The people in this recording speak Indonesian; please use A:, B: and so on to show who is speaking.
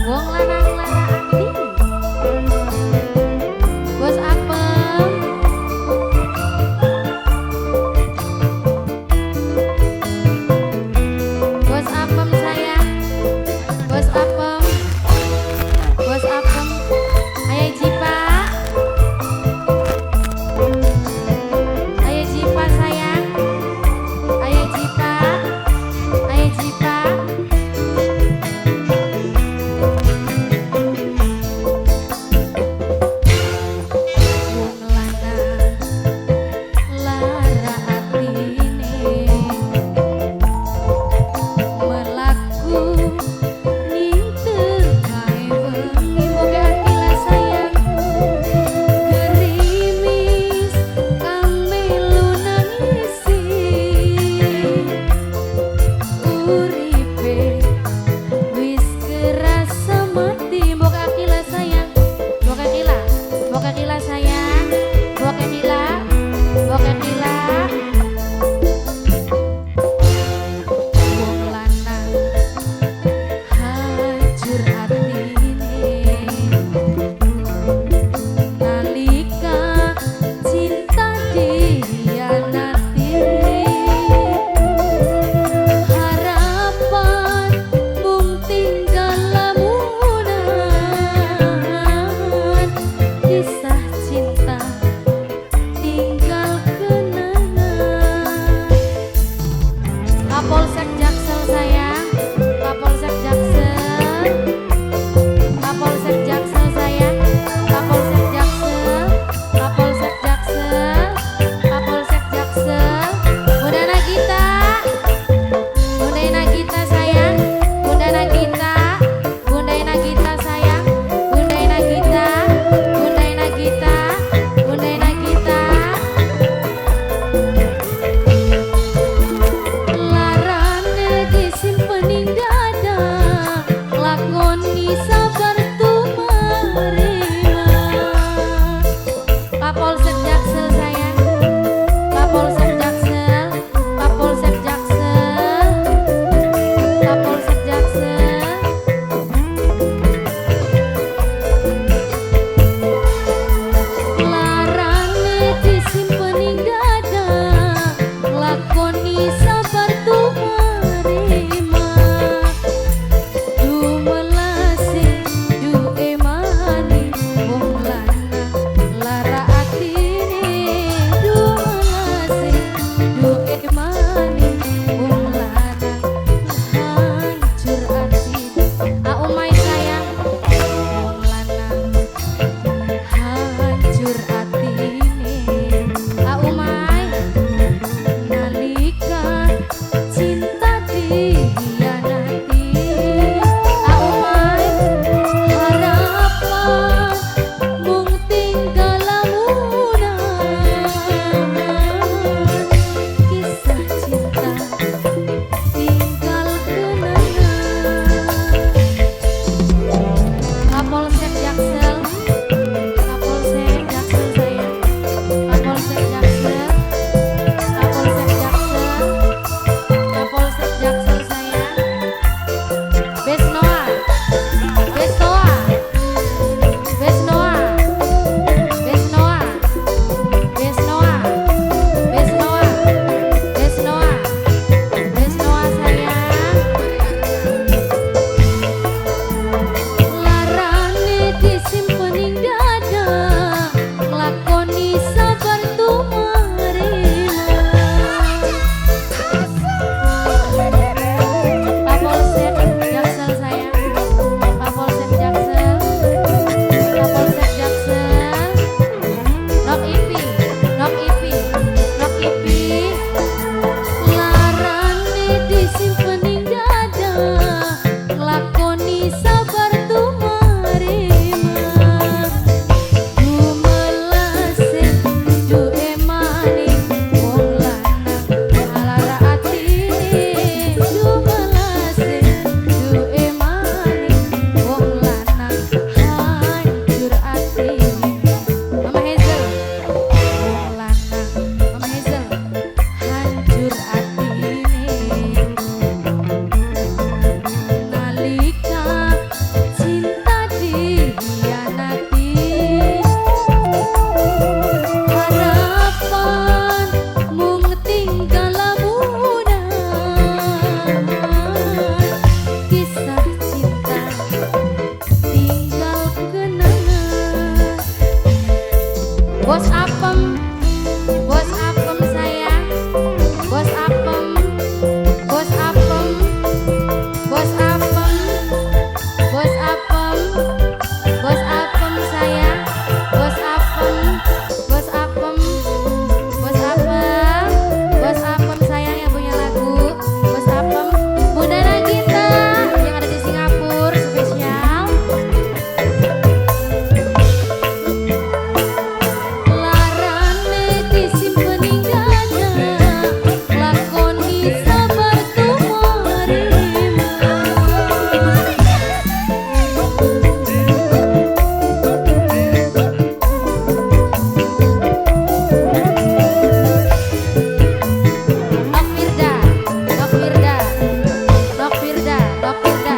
A: Wong lanang lara ati. Bos apem. Bos apem sayang. Bos apem. Bos apem. Ayo Jipa. Ayo Jipa sayang. Ayo Jipa. Ayo Jipa. Wong lanang lara atine melaku ning tengah wengi moga akila sayang gerimis kamelu nangisi uripe wis kerasa mati moga akila sayang moga akila sayang moga akila wong lanang hancur atine nalika cinta dihianati harapan mung tinggal lamunan kisah cinta tinggal kenangan. Kapolsek Jaksel sayang, Kapolsek Jaksel, Kapolsek Jaksel sayang, Kapolsek Jaksel, Kapolsek Jaksel, Kapolsek Jaksel. Bunda Nagita, Bunda Nagita sayang, Bunda Nagita, Bunda Nagita sayang, Bunda Nagita, Bunda Nagita, Bunda Nagita. Larane disimpening dada lakoni sabar tumarima. Kapolsek Jaksel sayang, Kapolsek Jaksel, Kapolsek Jaksel, Kapolsek Jaksel. Larane disimpening dada lakoni sabar tumarima. Dumelase du emani wong lanang lara atine dumelase du emani wong lanang hancur atine. Umay sayang wong lanang hancur atine. Umay nalika cinta dihianati. Umay harapan mung tinggal lamunan kisah cinta tinggal kenangan. Kapolsek Jaksel, Kapolsek Jaksel sayang, Kapolsek Jaksel, Kapolsek Jaksel, Kapolsek Jaksel sayang. Besnoa, Besnoa, Besnoa, Besnoa, Besnoa, Besnoa, Besnoa, Besnoa sayang. Larane disimpening dada lakoni sabar tumarima. Kapolsek Jaksel sayang. Kapolda